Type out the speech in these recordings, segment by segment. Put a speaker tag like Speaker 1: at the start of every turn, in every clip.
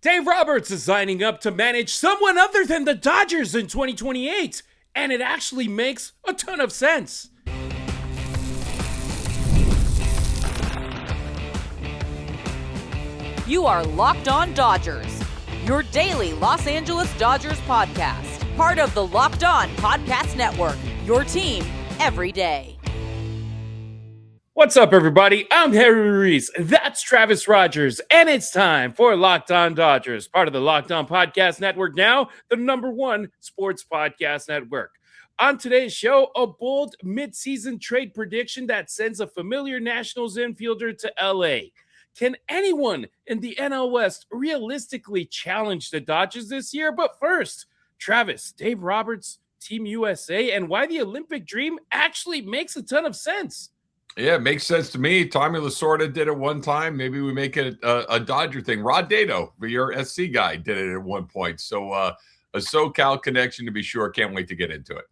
Speaker 1: Dave Roberts is signing up to manage someone other than the Dodgers in 2028, and it actually makes a ton of sense.
Speaker 2: You are Locked On Dodgers, your daily Los Angeles Dodgers podcast. Part of the Locked On Podcast Network, your team every day.
Speaker 1: What's up, everybody? I'm Harry Ruiz. That's Travis Rogers, and it's time for Locked On Dodgers, part of the Locked On Podcast Network, now the #1 sports podcast network. On today's show, a bold midseason trade prediction that sends a familiar Nationals infielder to LA. Can anyone in the NL West realistically challenge the Dodgers this year? But first, Travis, Dave Roberts, Team USA, and why the Olympic dream actually makes a ton of sense.
Speaker 3: Yeah, it makes sense to me. Tommy Lasorda did it one time. Maybe we make it a Dodger thing. Rod Dato, your SC guy, did it at one point. So a SoCal connection to be sure. Can't wait to get into it.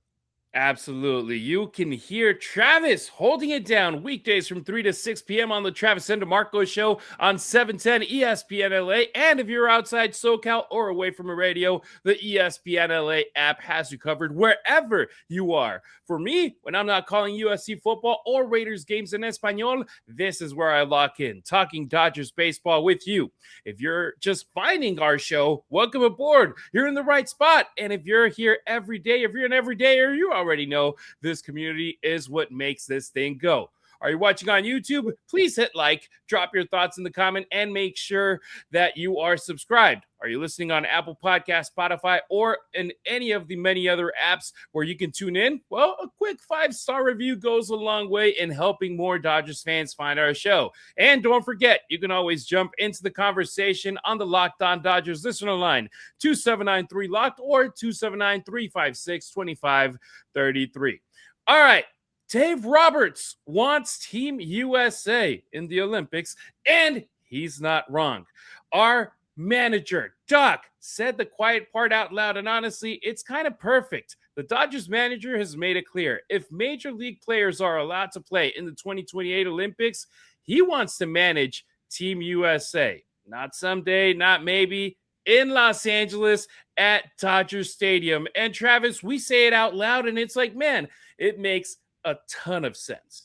Speaker 1: Absolutely. You can hear Travis holding it down weekdays from 3 to 6 p.m. on the Travis and DeMarco Show on 710 ESPN LA. And if you're outside SoCal or away from a radio, the ESPN LA app has you covered wherever you are. For me, when I'm not calling USC football or Raiders games in Espanol, this is where I lock in, talking Dodgers baseball with you. If you're just finding our show, welcome aboard. You're in the right spot. And if you're here every day, if you're an everydayer, you already know this community is what makes this thing go. Are you watching on YouTube? Please hit like, drop your thoughts in the comment, and make sure that you are subscribed. Are you listening on Apple Podcasts, Spotify, or in any of the many other apps where you can tune in? Well, a quick 5-star review goes a long way in helping more Dodgers fans find our show. And don't forget, you can always jump into the conversation on the Locked On Dodgers listener line, 2793-LOCKED or 279-356-2533. All right. Dave Roberts wants Team USA in the Olympics, and he's not wrong. Our manager, Doc, said the quiet part out loud, and honestly, it's kind of perfect. The Dodgers manager has made it clear, if major league players are allowed to play in the 2028 Olympics, he wants to manage Team USA. Not someday, not maybe, in Los Angeles at Dodger Stadium. And Travis, we say it out loud, and it's like, man, it makes a ton of sense.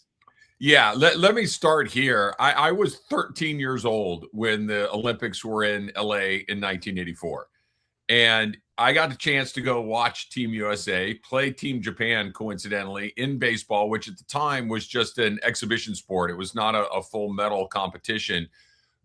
Speaker 3: Yeah, let me start here. I was 13 years old when the Olympics were in LA in 1984. And I got the chance to go watch Team USA play Team Japan, coincidentally, in baseball, which at the time was just an exhibition sport. It was not a full medal competition.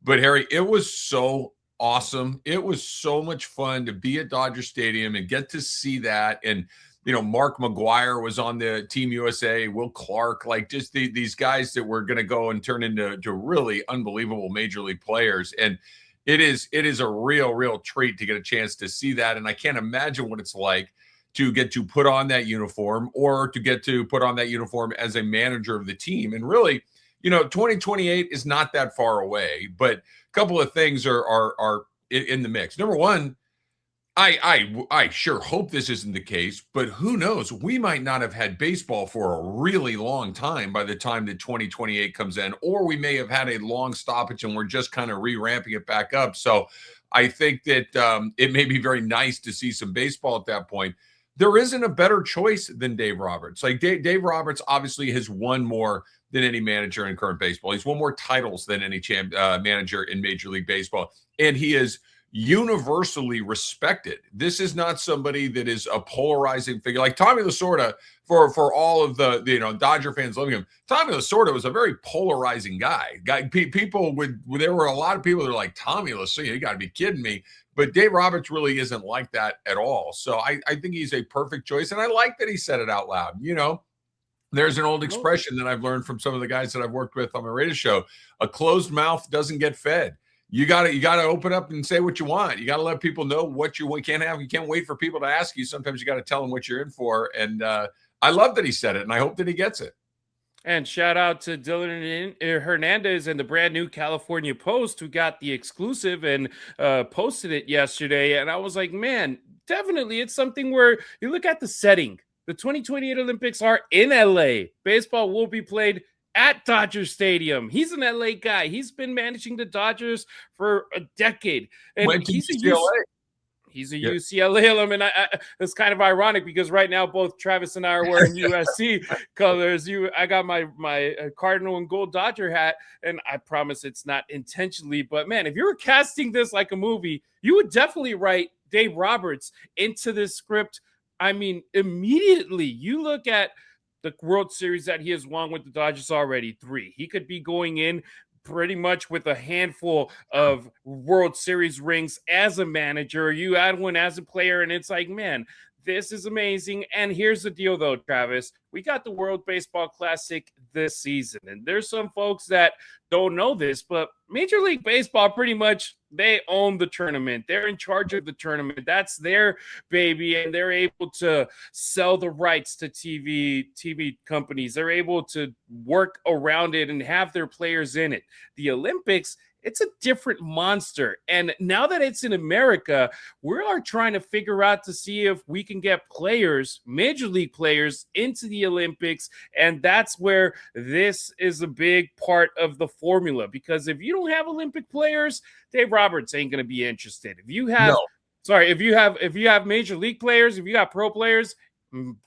Speaker 3: But Harry, it was so awesome. It was so much fun to be at Dodger Stadium and get to see that. And you know, Mark McGuire was on the Team USA, Will Clark, like just these guys that were going to go and turn into really unbelievable major league players. And it is a real treat to get a chance to see that. And I can't imagine what it's like to get to put on that uniform or to get to put on that uniform as a manager of the team. And really, you know, 2028 is not that far away, but a couple of things are in the mix. Number one, I sure hope this isn't the case, but who knows? We might not have had baseball for a really long time by the time that 2028 comes in, or we may have had a long stoppage and we're just kind of re-ramping it back up. So I think that it may be very nice to see some baseball at that point. There isn't a better choice than Dave Roberts. Like Dave Roberts obviously has won more than any manager in current baseball. He's won more titles than any manager in Major League Baseball, and he is universally respected. This is not somebody that is a polarizing figure like Tommy Lasorda. For all of the Dodger fans loving him, Tommy Lasorda was a very polarizing guy. There were a lot of people that are like, Tommy Lasorda, you got to be kidding me. But Dave Roberts really isn't like that at all. So I think he's a perfect choice, and I like that he said it out loud. You know, there's an old expression that I've learned from some of the guys that I've worked with on my radio show: a closed mouth doesn't get fed. You got to open up and say what you want. You got to let people know what you want. You can't wait for people to ask you. Sometimes you got to tell them what you're in for. And I love that he said it, and I hope that he gets it.
Speaker 1: And shout out to Dylan Hernandez and the brand new California Post, who got the exclusive and posted it yesterday. And I was like, man, definitely it's something where you look at the setting. The 2028 Olympics are in LA. Baseball will be played at Dodger Stadium. He's an LA guy. He's been managing the Dodgers for a decade. And
Speaker 3: Went to
Speaker 1: he's
Speaker 3: UCLA.
Speaker 1: He's a UCLA alum, and it's kind of ironic because right now both Travis and I are wearing USC colors. I got my Cardinal and gold Dodger hat, and I promise it's not intentionally. But man, if you were casting this like a movie, you would definitely write Dave Roberts into this script. I mean, immediately you look at the World Series that he has won with the Dodgers already, 3. He could be going in pretty much with a handful of World Series rings as a manager. You add one as a player, and it's like, man, this is amazing. And here's the deal, though, Travis. We got the World Baseball Classic this season, and there's some folks that don't know this, but Major League Baseball pretty much, they own the tournament. They're in charge of the tournament. That's their baby, and they're able to sell the rights to TV companies. They're able to work around it and have their players in it. The Olympics, it's a different monster. And now that it's in America, we are trying to figure out to see if we can get players, major league players, into the Olympics. And that's where this is a big part of the formula. Because if you don't have Olympic players, Dave Roberts ain't going to be interested. If you have, if you have major league players, if you got pro players,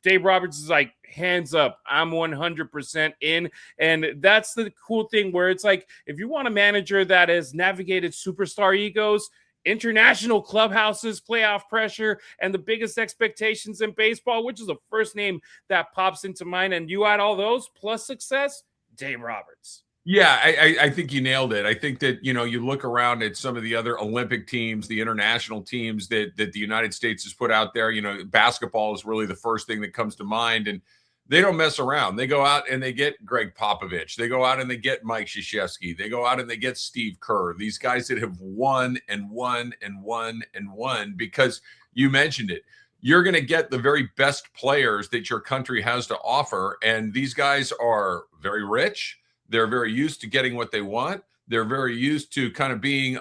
Speaker 1: Dave Roberts is like, hands up, I'm 100% in. And that's the cool thing where it's like, if you want a manager that has navigated superstar egos, international clubhouses, playoff pressure, and the biggest expectations in baseball, which is the first name that pops into mind, and you add all those plus success, Dave Roberts.
Speaker 3: Yeah, I think you nailed it. I think that, you look around at some of the other Olympic teams, the international teams that the United States has put out there. Basketball is really the first thing that comes to mind, and they don't mess around. They go out and they get Greg Popovich. They go out and they get Mike Krzyzewski. They go out and they get Steve Kerr. These guys that have won and won and won and won, because you mentioned it. You're going to get the very best players that your country has to offer, and these guys are very rich. They're very used to getting what they want. They're very used to kind of being,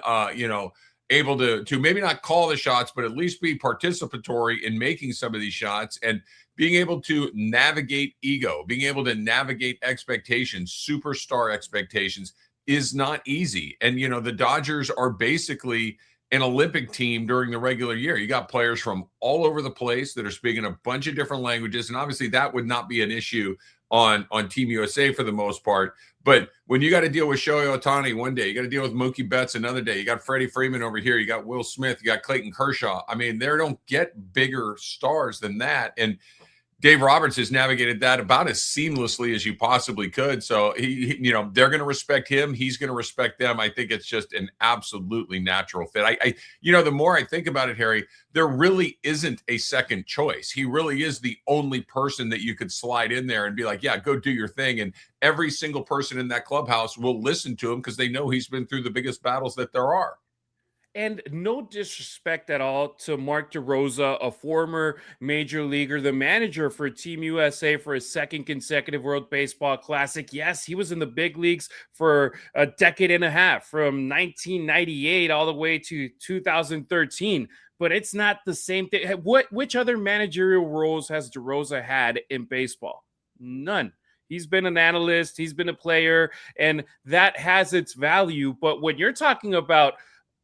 Speaker 3: able to maybe not call the shots, but at least be participatory in making some of these shots, and being able to navigate ego, being able to navigate expectations, superstar expectations is not easy. And, the Dodgers are basically an Olympic team during the regular year. You got players from all over the place that are speaking a bunch of different languages. And obviously that would not be an issue on Team USA for the most part. But when you got to deal with Shohei Ohtani one day, you got to deal with Mookie Betts another day, you got Freddie Freeman over here, you got Will Smith, you got Clayton Kershaw. I mean, they don't get bigger stars than that. And Dave Roberts has navigated that about as seamlessly as you possibly could. So they're going to respect him. He's going to respect them. I think it's just an absolutely natural fit. The more I think about it, Harry, there really isn't a second choice. He really is the only person that you could slide in there and be like, yeah, go do your thing. And every single person in that clubhouse will listen to him because they know he's been through the biggest battles that there are.
Speaker 1: And no disrespect at all to Mark DeRosa, a former major leaguer, the manager for Team USA for his second consecutive World Baseball Classic. Yes, he was in the big leagues for a decade and a half, from 1998 all the way to 2013. But it's not the same thing. Which other managerial roles has DeRosa had in baseball? None. He's been an analyst, he's been a player, and that has its value. But when you're talking about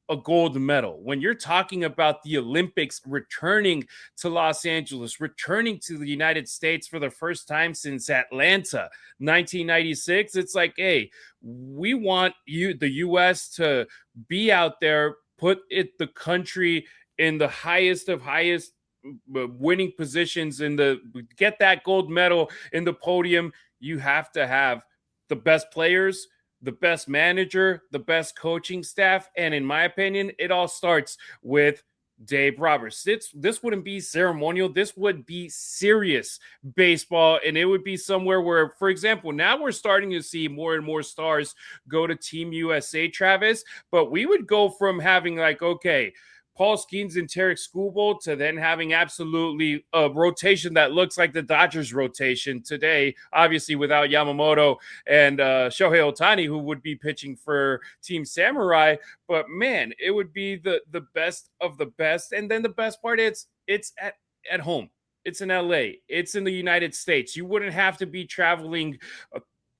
Speaker 1: a gold medal, when you're talking about the Olympics returning to Los Angeles, returning to the United States for the first time since Atlanta, 1996, it's like, hey, we want the U.S. to be out there, put the country in the highest of highest winning positions, get that gold medal in the podium. You have to have the best players, the best manager, the best coaching staff. And in my opinion, it all starts with Dave Roberts. This wouldn't be ceremonial. This would be serious baseball. And it would be somewhere where, for example, now we're starting to see more and more stars go to Team USA, Travis. But we would go from having like, okay, Paul Skeens and Tarek Skubal to then having absolutely a rotation that looks like the Dodgers rotation today, obviously without Yamamoto and Shohei Ohtani, who would be pitching for Team Samurai. But man, it would be the best of the best. And then the best part is it's at home. It's in LA. It's in the United States. You wouldn't have to be traveling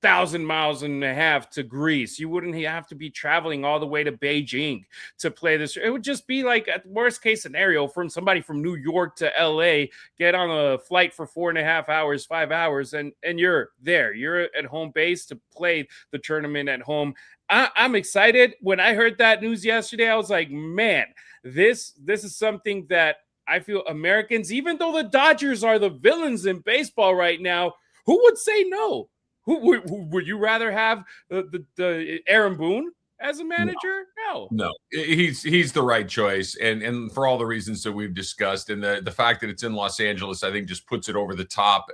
Speaker 1: 1,000 miles and a half to Greece. You wouldn't have to be traveling all the way to Beijing to play this. It would just be like, at the worst case scenario, from somebody from New York to LA, get on a flight for 4.5 hours, 5 hours, and you're there. You're at home base to play the tournament at home. I'm excited. When I heard that news yesterday, I was like, man, this is something that I feel Americans, even though the Dodgers are the villains in baseball right now, who would say no? Who would you rather have the Aaron Boone as a manager?
Speaker 3: No, he's the right choice, and for all the reasons that we've discussed, and the fact that it's in Los Angeles, I think just puts it over the top.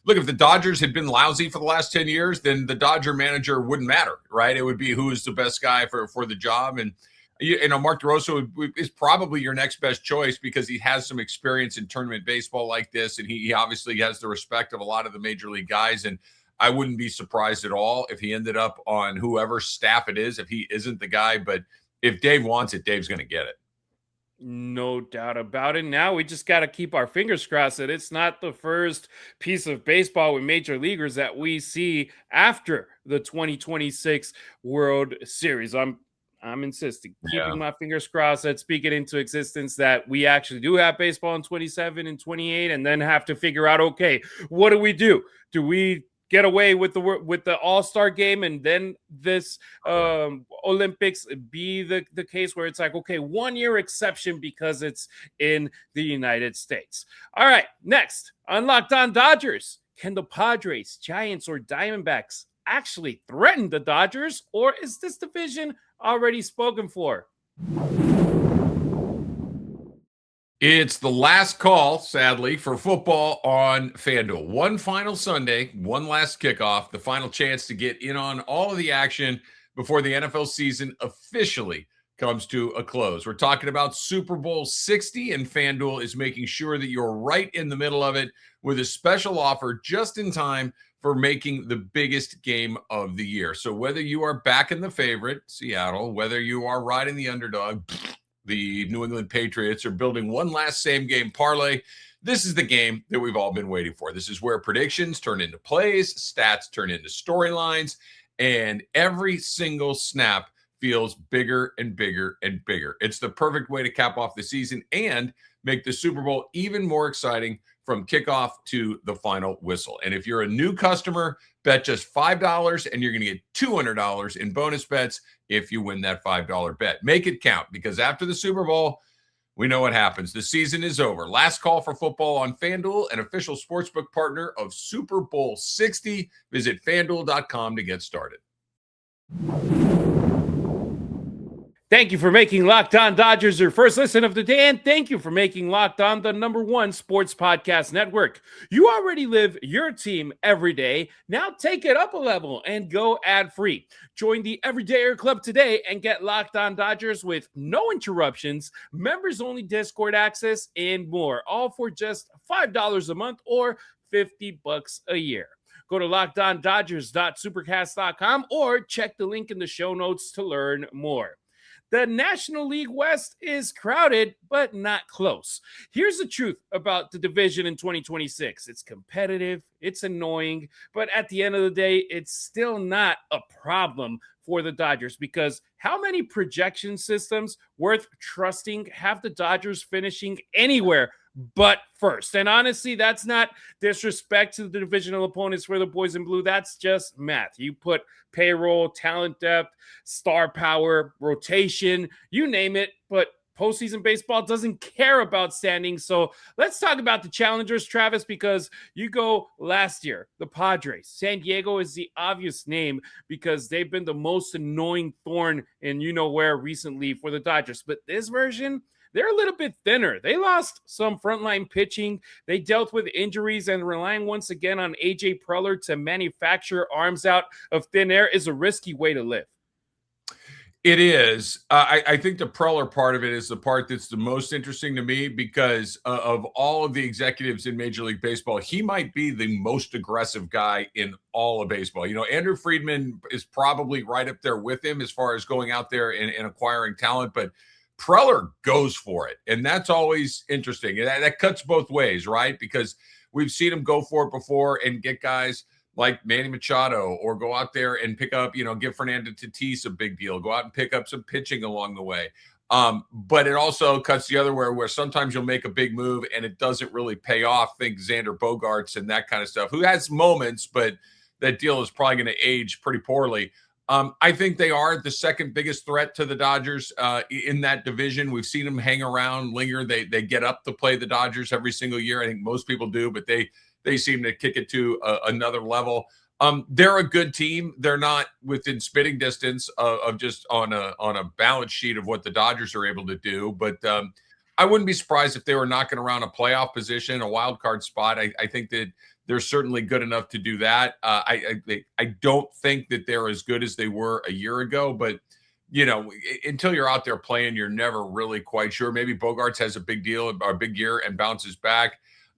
Speaker 3: Look, if the Dodgers had been lousy for the last 10 years, then the Dodger manager wouldn't matter, right? It would be who is the best guy for the job, and Mark DeRosa is probably your next best choice because he has some experience in tournament baseball like this, and he obviously has the respect of a lot of the major league guys. And I wouldn't be surprised at all if he ended up on whoever staff it is, if he isn't the guy. But if Dave wants it, Dave's going to get it.
Speaker 1: No doubt about it. Now we just got to keep our fingers crossed that it's not the first piece of baseball with major leaguers that we see after the 2026 World Series. I'm insisting, keeping my fingers crossed that speak it into existence that we actually do have baseball in 27 and 28, and then have to figure out, okay, what do we do? Do we get away with the All-Star game and then this Olympics be the case where it's like, okay, 1 year exception because it's in the United States? All right, next on Locked On Dodgers, can the Padres, Giants, or Diamondbacks actually threaten the Dodgers, or is this division already spoken for?
Speaker 3: It's the last call, sadly, for football on FanDuel. One final Sunday, one last kickoff, the final chance to get in on all of the action before the NFL season officially comes to a close. We're talking about Super Bowl 60, and FanDuel is making sure that you're right in the middle of it with a special offer just in time for making the biggest game of the year. So whether you are backing the favorite, Seattle, whether you are riding the underdog, the New England Patriots, are building one last same game parlay, this is the game that we've all been waiting for. This is where predictions turn into plays, stats turn into storylines, and every single snap feels bigger and bigger and bigger. It's the perfect way to cap off the season and make the Super Bowl even more exciting from kickoff to the final whistle. And if you're a new customer, bet just $5 and you're going to get $200 in bonus bets if you win that $5 bet. Make it count, because after the Super Bowl, we know what happens. The season is over. Last call for football on FanDuel, an official sportsbook partner of Super Bowl 60. Visit FanDuel.com to get started.
Speaker 1: Thank you for making Locked On Dodgers your first listen of the day, and thank you for making Locked On the #1 sports podcast network. You already live your team every day. Now take it up a level and go ad-free. Join the Everydayer Club today and get Locked On Dodgers with no interruptions, members-only Discord access, and more, all for just $5 a month or $50 a year. Go to LockedOnDodgers.supercast.com or check the link in the show notes to learn more. The National League West is crowded, but not close. Here's the truth about the division in 2026. It's competitive, it's annoying, but at the end of the day, it's still not a problem for the Dodgers, because how many projection systems worth trusting have the Dodgers finishing anywhere but first? And honestly, that's not disrespect to the divisional opponents for the boys in blue. That's just math. You put payroll, talent depth, star power, rotation, you name it, but postseason baseball doesn't care about standings. So let's talk about the challengers, Travis, because you go last year, the Padres. San Diego is the obvious name because they've been the most annoying thorn in you-know-where recently for the Dodgers. But this version, they're a little bit thinner. They lost some frontline pitching. They dealt with injuries, and relying once again on A.J. Preller to manufacture arms out of thin air is a risky way to live.
Speaker 3: It is. I think the Preller part of it is the part that's the most interesting to me, because of all of the executives in Major League Baseball, he might be the most aggressive guy in all of baseball. You know, Andrew Friedman is probably right up there with him as far as going out there and acquiring talent, but Preller goes for it. And that's always interesting. And that cuts both ways, right? Because we've seen him go for it before and get guys like Manny Machado, or go out there and pick up, give Fernando Tatis a big deal. Go out and pick up some pitching along the way. But it also cuts the other way, where sometimes you'll make a big move and it doesn't really pay off. Think Xander Bogaerts and that kind of stuff, who has moments, but that deal is probably going to age pretty poorly. I think they are the second biggest threat to the Dodgers in that division. We've seen them hang around, linger. They get up to play the Dodgers every single year. I think most people do, but they seem to kick it to another level. They're a good team. They're not within spitting distance of just on a balance sheet of what the Dodgers are able to do. But I wouldn't be surprised if they were knocking around a playoff position, a wild card spot. I think that they're certainly good enough to do that. I don't think that they're as good as they were a year ago, but until you're out there playing, you're never really quite sure. Maybe Bogaerts has a big deal or a big year and bounces back.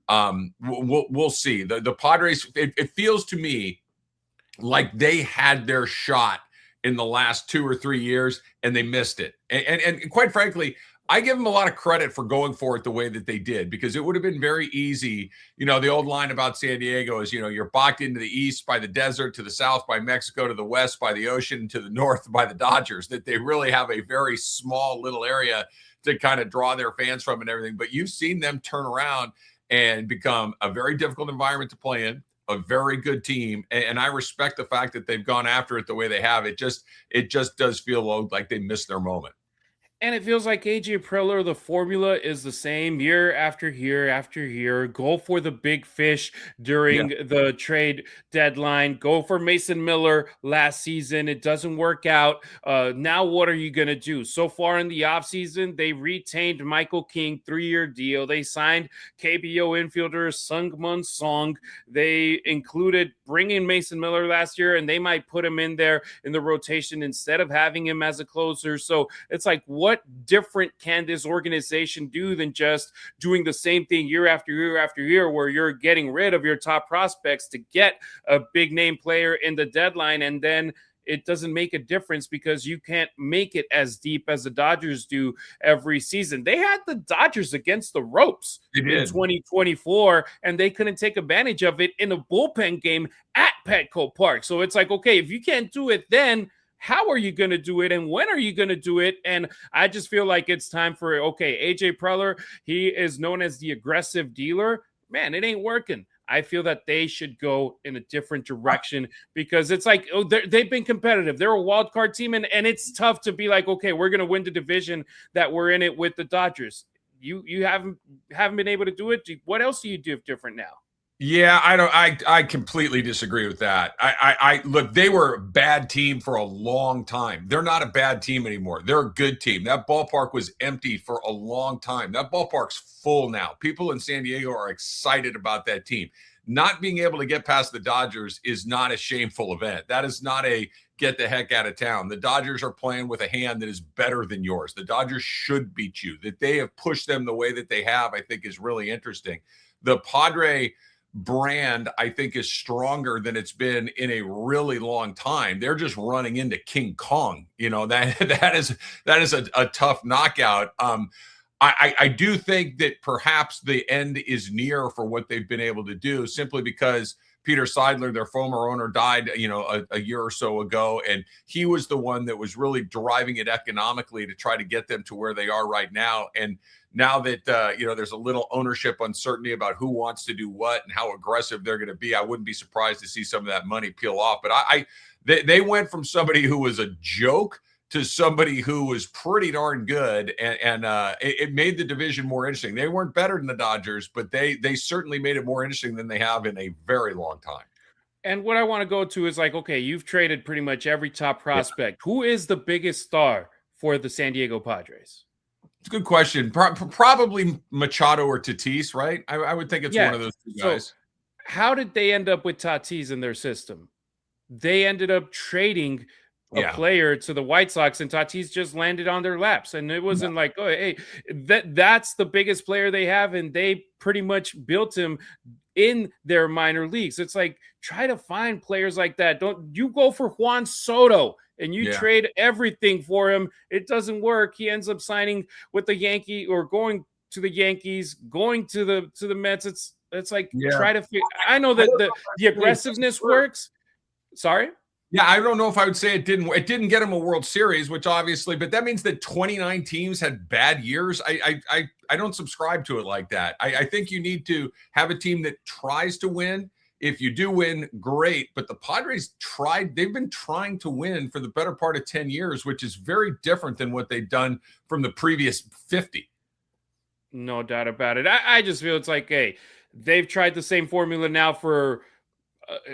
Speaker 3: We'll see. The Padres, it feels to me like they had their shot in the last 2 or 3 years and they missed it. And quite frankly, I give them a lot of credit for going for it the way that they did, because it would have been very easy. The old line about San Diego is, you're boxed into the east by the desert, to the south by Mexico, to the west by the ocean, to the north by the Dodgers, that they really have a very small little area to kind of draw their fans from and everything. But you've seen them turn around and become a very difficult environment to play in, a very good team. And I respect the fact that they've gone after it the way they have. It just does feel like they missed their moment.
Speaker 1: And it feels like AJ Preller, the formula is the same year after year after year. Go for the big fish during the trade deadline. Go for Mason Miller last season. It doesn't work out. Now what are you going to do? So far in the offseason, they retained Michael King, 3-year deal. They signed KBO infielder Sungmun Song. They included bringing Mason Miller last year, and they might put him in there in the rotation instead of having him as a closer. So it's like, what different can this organization do than just doing the same thing year after year after year, where you're getting rid of your top prospects to get a big name player in the deadline, and then it doesn't make a difference because you can't make it as deep as the Dodgers do every season. They had the Dodgers against the ropes in 2024, and they couldn't take advantage of it in a bullpen game at Petco Park. So it's like, okay, if you can't do it then, how are you going to do it, and when are you going to do it? And I just feel like it's time for, okay, AJ Preller, he is known as the aggressive dealer. Man, it ain't working. I feel that they should go in a different direction, because it's like, they've been competitive. They're a wild card team, and it's tough to be like, okay, we're going to win the division that we're in it with the Dodgers. You haven't been able to do it. What else do you do different now?
Speaker 3: Yeah, I completely disagree with that. I look, they were a bad team for a long time. They're not a bad team anymore. They're a good team. That ballpark was empty for a long time. That ballpark's full now. People in San Diego are excited about that team. Not being able to get past the Dodgers is not a shameful event. That is not a get the heck out of town. The Dodgers are playing with a hand that is better than yours. The Dodgers should beat you. That they have pushed them the way that they have, I think, is really interesting. The Padre brand, I think, is stronger than it's been in a really long time. They're just running into King Kong. That is a tough knockout. I do think that perhaps the end is near for what they've been able to do, simply because Peter Seidler, their former owner, died, a year or so ago, and he was the one that was really driving it economically to try to get them to where they are right now. And now that, there's a little ownership uncertainty about who wants to do what and how aggressive they're going to be, I wouldn't be surprised to see some of that money peel off. But they went from somebody who was a joke to somebody who was pretty darn good, and it made the division more interesting. They weren't better than the Dodgers, but they certainly made it more interesting than they have in a very long time.
Speaker 1: And what I want to go to is like, okay, you've traded pretty much every top prospect. Yeah. Who is the biggest star for the San Diego Padres?
Speaker 3: It's a good question. Probably Machado or Tatis, right? I would think it's one of those two guys.
Speaker 1: So how did they end up with Tatis in their system? They ended up trading a player to the White Sox, and Tatis just landed on their laps. And it wasn't like, oh, hey, that's the biggest player they have, and they pretty much built him in their minor leagues. It's like, try to find players like that. Don't you go for Juan Soto and you trade everything for him. It doesn't work. He ends up signing with the Yankee, or going to the Yankees, going to the Mets. It's like
Speaker 3: Yeah.
Speaker 1: try to. I know that the aggressiveness works. Sorry.
Speaker 3: Yeah, I don't know if I would say it didn't. It didn't get him a World Series, which obviously, but that means that 29 teams had bad years. I don't subscribe to it like that. I think you need to have a team that tries to win. If you do win, great. But the Padres they've been trying to win for the better part of 10 years, which is very different than what they've done from the previous 50.
Speaker 1: No doubt about it. I just feel it's like, hey, they've tried the same formula now for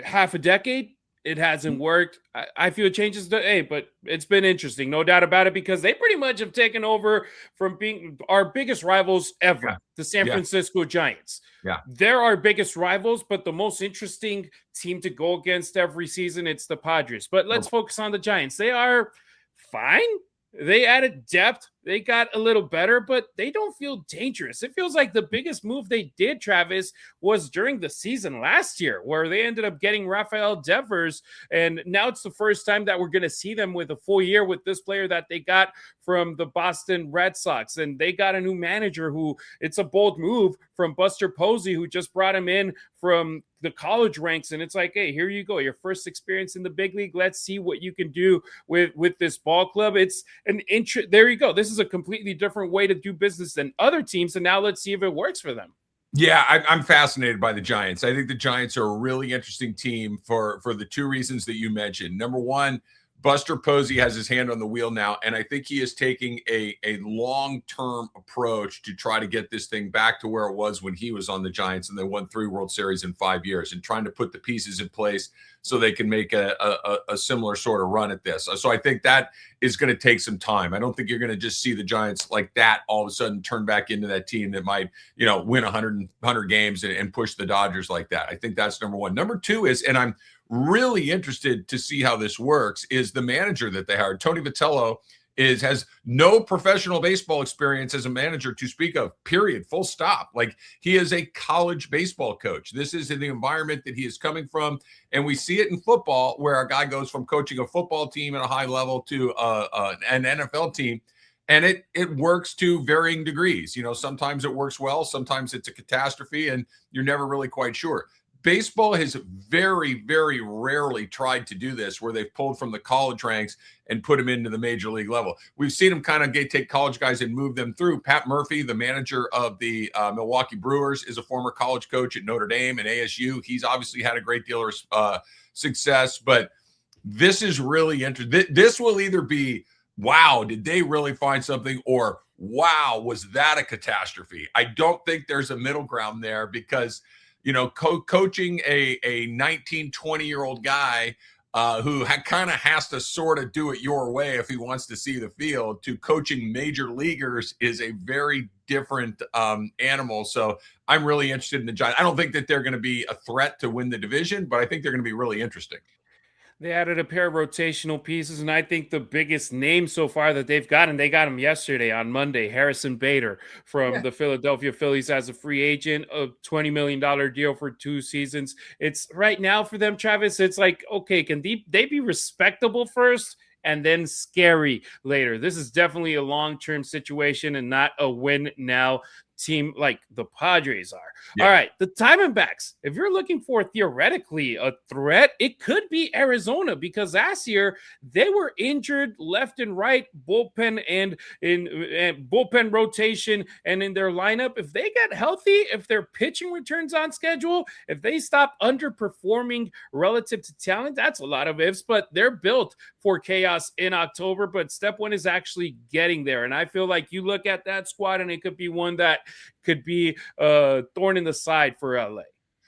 Speaker 1: half a decade. It hasn't worked. I feel changes to, hey, but it's been interesting, no doubt about it, because they pretty much have taken over from being our biggest rivals ever, the San Francisco Giants.
Speaker 3: Yeah.
Speaker 1: They're our biggest rivals, but the most interesting team to go against every season, it's the Padres. But let's focus on the Giants. They are fine. They added depth. They got a little better, but they don't feel dangerous. It feels like the biggest move they did, Travis, was during the season last year, where they ended up getting Rafael Devers. And now it's the first time that we're going to see them with a full year with this player that they got from the Boston Red Sox. And they got a new manager who, it's a bold move from Buster Posey, who just brought him in from the college ranks. And it's like, hey, here you go. Your first experience in the big league. Let's see what you can do with this ball club. It's an there you go. This is a completely different way to do business than other teams. And now let's see if it works for them.
Speaker 3: Yeah, I'm fascinated by the Giants. I think the Giants are a really interesting team for the two reasons that you mentioned. Number one, Buster Posey has his hand on the wheel now, and I think he is taking a long-term approach to try to get this thing back to where it was when he was on the Giants and they won 3 World Series in 5 years, and trying to put the pieces in place so they can make a similar sort of run at this. So I think that is going to take some time. I don't think you're going to just see the Giants like that all of a sudden turn back into that team that might, win 100 games and push the Dodgers like that. I think that's number one. Number two is, and I'm really interested to see how this works, is the manager that they hired. Tony Vitello has no professional baseball experience as a manager to speak of, period, full stop. Like, he is a college baseball coach. This is in the environment that he is coming from. And we see it in football where a guy goes from coaching a football team at a high level to an NFL team. And it works to varying degrees. Sometimes it works well, sometimes it's a catastrophe, and you're never really quite sure. Baseball has very, very rarely tried to do this, where they've pulled from the college ranks and put them into the major league level. We've seen them kind of take college guys and move them through. Pat Murphy, the manager of the Milwaukee Brewers, is a former college coach at Notre Dame and ASU. He's obviously had a great deal of success, but this is really interesting. This will either be, wow, did they really find something? Or, wow, was that a catastrophe? I don't think there's a middle ground there, because coaching a 19, 20-year-old guy who kind of has to sort of do it your way if he wants to see the field, to coaching major leaguers is a very different animal. So I'm really interested in the Giants. I don't think that they're going to be a threat to win the division, but I think they're going to be really interesting.
Speaker 1: They added a pair of rotational pieces, and I think the biggest name so far that they've gotten, they got him yesterday on Monday, Harrison Bader from the Philadelphia Phillies as a free agent, a $20 million deal for 2 seasons. It's right now for them, Travis, it's like, okay, can they be respectable first and then scary later? This is definitely a long-term situation and not a win now team like the Padres are. All right, the Diamondbacks, if you're looking for theoretically a threat, it could be Arizona, because last year they were injured left and right, bullpen and in bullpen rotation and in their lineup. If they get healthy, if their pitching returns on schedule, if they stop underperforming relative to talent, that's a lot of ifs, but they're built for chaos in October. But step one is actually getting there. And I feel like you look at that squad and it could be one that could be a thorn in the side for LA.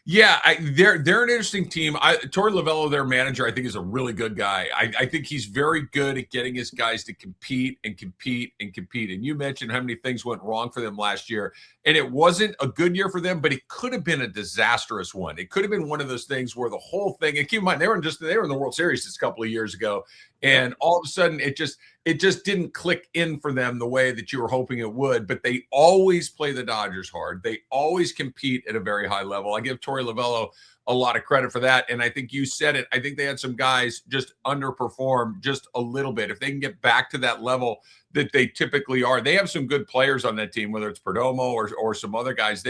Speaker 3: Yeah, they're an interesting team. Torey Lovullo, their manager, I think is a really good guy. I think he's very good at getting his guys to compete and compete and compete. And you mentioned how many things went wrong for them last year. And it wasn't a good year for them, but it could have been a disastrous one. It could have been one of those things where the whole thing, and keep in mind, they were in the World Series just a couple of years ago. And all of a sudden it just didn't click in for them the way that you were hoping it would. But they always play the Dodgers hard. They always compete at a very high level. I give Torey Lovullo a lot of credit for that. And I think you said it. I think they had some guys just underperform just a little bit. If they can get back to that level that they typically are. They have some good players on that team, whether it's Perdomo or some other guys.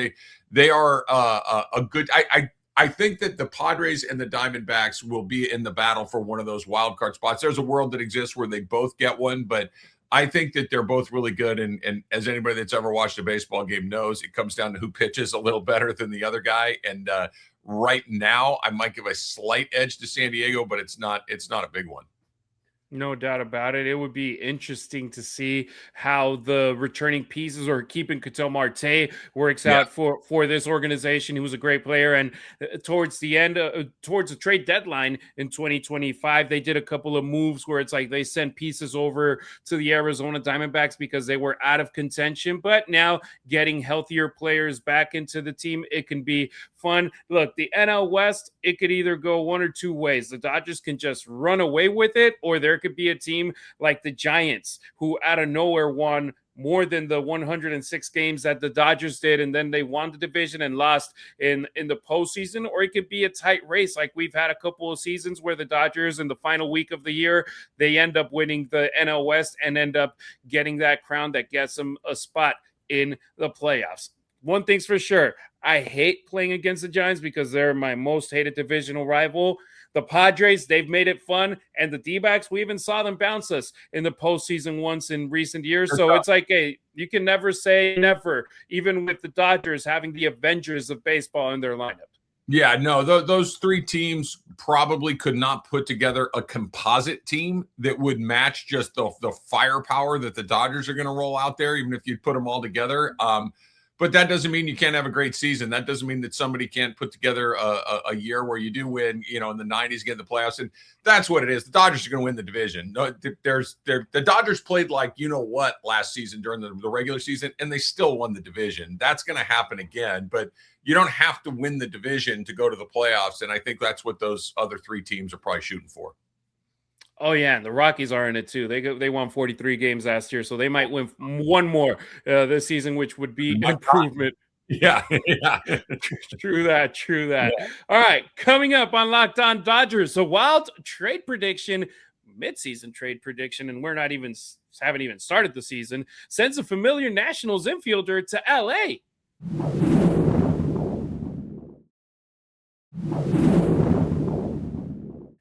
Speaker 3: They are a good. I think that the Padres and the Diamondbacks will be in the battle for one of those wild card spots. There's a world that exists where they both get one, but I think that they're both really good. And as anybody that's ever watched a baseball game knows, it comes down to who pitches a little better than the other guy. And right now, I might give a slight edge to San Diego, but it's not a big one.
Speaker 1: No doubt about it. It would be interesting to see how the returning pieces or keeping Ketel Marte works out for this organization. He was a great player. And towards the end, towards the trade deadline in 2025, they did a couple of moves where it's like they sent pieces over to the Arizona Diamondbacks because they were out of contention. But now getting healthier players back into the team, it can be fun. Look, the NL West, it could either go one or two ways. The Dodgers can just run away with it, or there could be a team like the Giants who out of nowhere won more than the 106 games that the Dodgers did, and then they won the division and lost in the postseason. Or it could be a tight race like we've had a couple of seasons where the Dodgers in the final week of the year, they end up winning the NL West and end up getting that crown that gets them a spot in the playoffs. One thing's for sure, I hate playing against the Giants because they're my most hated divisional rival. The Padres, they've made it fun. And the D-backs, we even saw them bounce us in the postseason once in recent years. So it's like, hey, you can never say never, even with the Dodgers having the Avengers of baseball in their lineup.
Speaker 3: Yeah, no, those three teams probably could not put together a composite team that would match just the firepower that the Dodgers are going to roll out there, even if you put them all together. But that doesn't mean you can't have a great season. That doesn't mean that somebody can't put together a year where you do win, in the 90s, get in the playoffs. And that's what it is. The Dodgers are going to win the division. The Dodgers played like what last season during the regular season, and they still won the division. That's going to happen again. But you don't have to win the division to go to the playoffs. And I think that's what those other three teams are probably shooting for.
Speaker 1: Oh, yeah, and the Rockies are in it, too. They won 43 games last year, so they might win one more this season, which would be improvement.
Speaker 3: Yeah.
Speaker 1: True that.
Speaker 3: Yeah.
Speaker 1: All right, coming up on Locked On Dodgers, a wild trade prediction, midseason trade prediction, and haven't even started the season, sends a familiar Nationals infielder to L.A.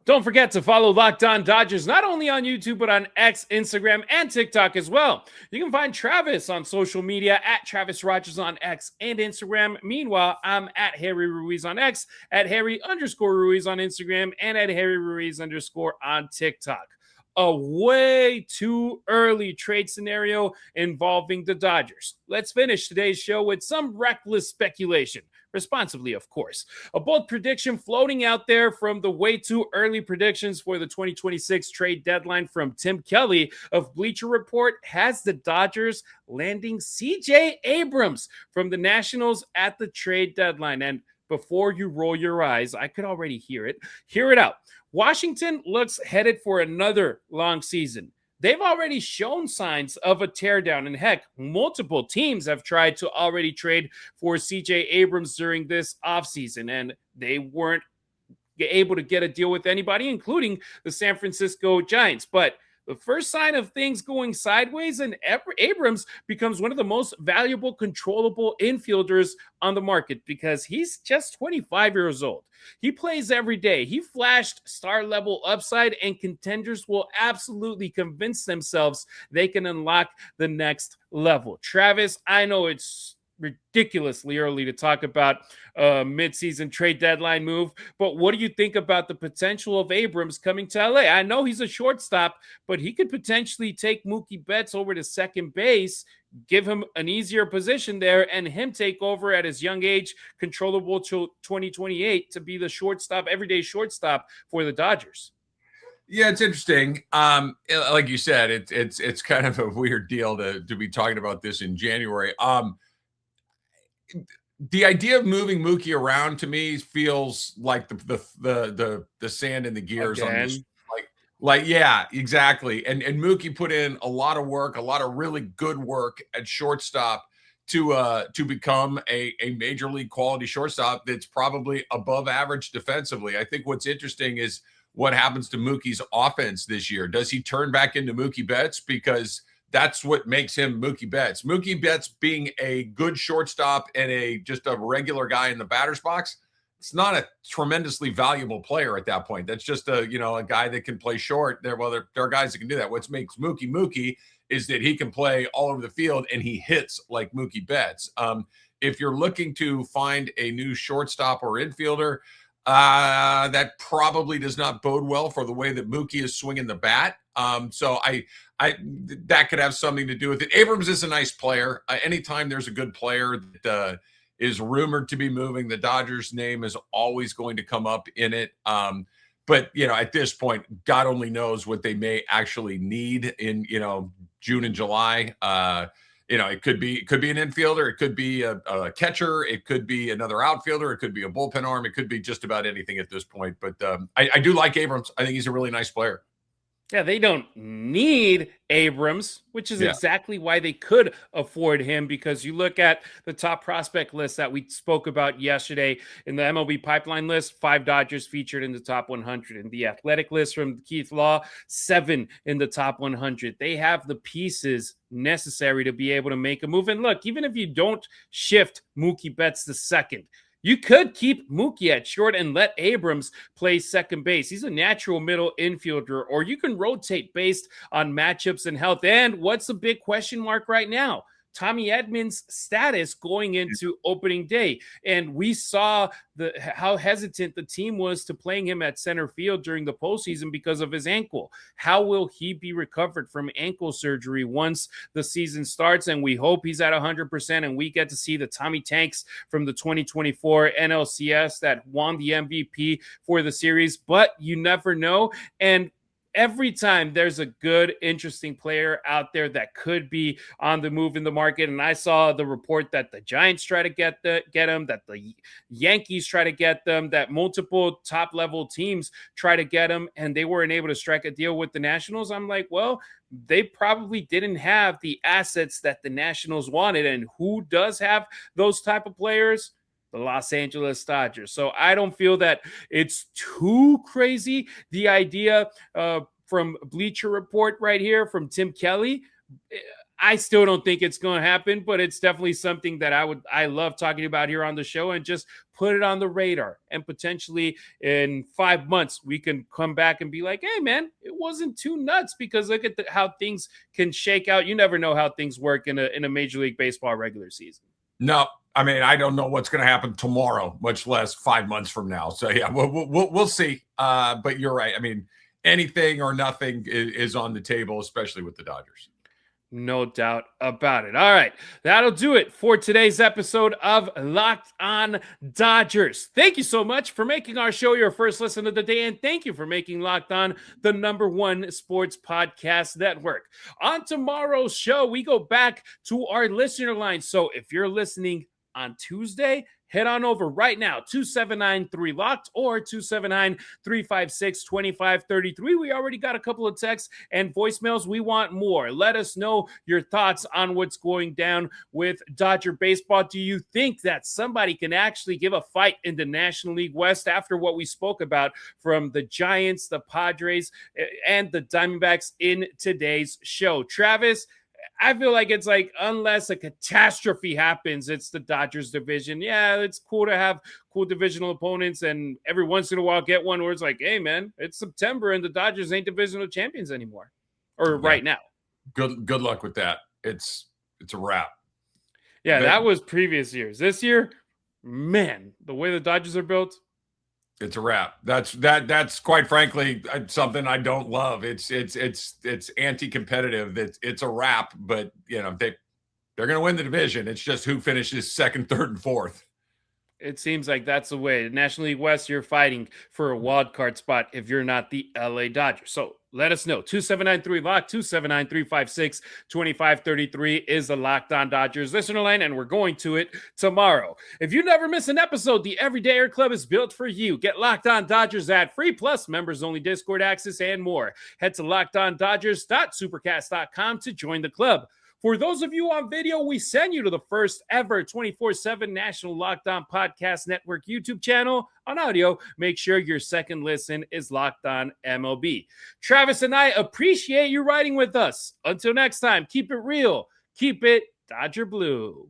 Speaker 1: Don't forget to follow Locked On Dodgers, not only on YouTube, but on X, Instagram, and TikTok as well. You can find Travis on social media at Travis Rogers on X and Instagram. Meanwhile, I'm at Harry Ruiz on X, at Harry_Ruiz on Instagram, and at Harry Ruiz_ on TikTok. A way too early trade scenario involving the Dodgers. Let's finish today's show with some reckless speculation. Responsibly, of course. A bold prediction floating out there from the way too early predictions for the 2026 trade deadline from Tim Kelly of Bleacher Report has the Dodgers landing C.J. Abrams from the Nationals at the trade deadline. And before you roll your eyes, I could already hear it. Hear it out. Washington looks headed for another long season. They've already shown signs of a teardown, and heck, multiple teams have tried to already trade for C.J. Abrams during this offseason, and they weren't able to get a deal with anybody, including the San Francisco Giants. But the first sign of things going sideways, and Abrams becomes one of the most valuable, controllable infielders on the market because he's just 25 years old. He plays every day. He flashed star-level upside, and contenders will absolutely convince themselves they can unlock the next level. Travis, I know it's ridiculously early to talk about a midseason trade deadline move, but what do you think about the potential of Abrams coming to LA? I know he's a shortstop, but he could potentially take Mookie Betts over to second base, give him an easier position there, and him take over at his young age, controllable till 2028, to be the shortstop, everyday shortstop for the Dodgers.
Speaker 3: Yeah, it's interesting. Like you said, it's kind of a weird deal to be talking about this in January. The idea of moving Mookie around to me feels like the sand in the gears on this. Yeah, exactly. And Mookie put in a lot of work, a lot of really good work at shortstop to become a major league quality shortstop that's probably above average defensively. I think what's interesting is what happens to Mookie's offense this year. Does he turn back into Mookie Betts? Because that's what makes him Mookie Betts. Mookie Betts being a good shortstop and just a regular guy in the batter's box, it's not a tremendously valuable player at that point. That's just a guy that can play short. There are guys that can do that. What makes Mookie is that he can play all over the field and he hits like Mookie Betts. If you're looking to find a new shortstop or infielder, that probably does not bode well for the way that Mookie is swinging the bat. So that could have something to do with it. Abrams is a nice player. Anytime there's a good player that is rumored to be moving, the Dodgers name is always going to come up in it. But at this point, God only knows what they may actually need in June and July. It could be an infielder, it could be a catcher, it could be another outfielder, it could be a bullpen arm, it could be just about anything at this point. But I do like Abrams. I think he's a really nice player.
Speaker 1: Yeah, they don't need Abrams, which is exactly why they could afford him, because you look at the top prospect list that we spoke about yesterday in the MLB pipeline list, 5 Dodgers featured in the top 100. In the athletic list from Keith Law, 7 in the top 100. They have the pieces necessary to be able to make a move. And look, even if you don't shift Mookie Betts II, you could keep Mookie at short and let Abrams play second base. He's a natural middle infielder, or you can rotate based on matchups and health. And what's the big question mark right now? Tommy Edman's status going into opening day. And we saw how hesitant the team was to playing him at center field during the postseason because of his ankle. How will he be recovered from ankle surgery once the season starts? And we hope he's at 100% and we get to see the Tommy Tanks from the 2024 NLCS that won the MVP for the series, but you never know. And every time there's a good, interesting player out there that could be on the move in the market. And I saw the report that the Giants try to get him, that the Yankees try to get them, that multiple top-level teams try to get him, and they weren't able to strike a deal with the Nationals. I'm like, well, they probably didn't have the assets that the Nationals wanted. And who does have those type of players? The Los Angeles Dodgers. So I don't feel that it's too crazy. The idea from Bleacher Report right here from Tim Kelly, I still don't think it's going to happen, but it's definitely something that I love talking about here on the show and just put it on the radar. And potentially in 5 months, we can come back and be like, hey, man, it wasn't too nuts, because look at how things can shake out. You never know how things work in a Major League Baseball regular season.
Speaker 3: No, I mean, I don't know what's going to happen tomorrow, much less 5 months from now. So, yeah, we'll see. But you're right. I mean, anything or nothing is on the table, especially with the Dodgers.
Speaker 1: No doubt about it. All right, that'll do it for today's episode of Locked On Dodgers. Thank you so much for making our show your first listen of the day, and thank you for making Locked On the #1 sports podcast network. On tomorrow's show, we go back to our listener line. So if you're listening on Tuesday, head on over right now, 279-3-LOCKED or 279-356-2533. We already got a couple of texts and voicemails. We want more. Let us know your thoughts on what's going down with Dodger baseball. Do you think that somebody can actually give a fight in the National League West after what we spoke about from the Giants, the Padres, and the Diamondbacks in today's show? Travis, I feel like it's like, unless a catastrophe happens, it's the Dodgers division. Yeah, it's cool to have cool divisional opponents, and every once in a while get one where it's like, hey, man, it's September and the Dodgers ain't divisional champions anymore, or right now.
Speaker 3: Good luck with that. It's a wrap.
Speaker 1: Yeah, that was previous years. This year, man, the way the Dodgers are built,
Speaker 3: it's a wrap. That's quite frankly something I don't love. It's anti-competitive. It's a wrap, but they're going to win the division. It's just who finishes second, third, and fourth.
Speaker 1: It seems like that's the way. National League West, you're fighting for a wild card spot if you're not the LA Dodgers. So let us know. 279-3-LOCK, 279-356-2533 is the Locked On Dodgers listener line, and we're going to it tomorrow. If you never miss an episode, the Everyday Air Club is built for you. Get Locked On Dodgers ad free, plus members-only Discord access and more. Head to LockedOnDodgers.supercast.com to join the club. For those of you on video, we send you to the first ever 24/7 National Locked On Podcast Network YouTube channel. On audio, make sure your second listen is Locked On MLB. Travis and I appreciate you riding with us. Until next time, keep it real, keep it Dodger Blue.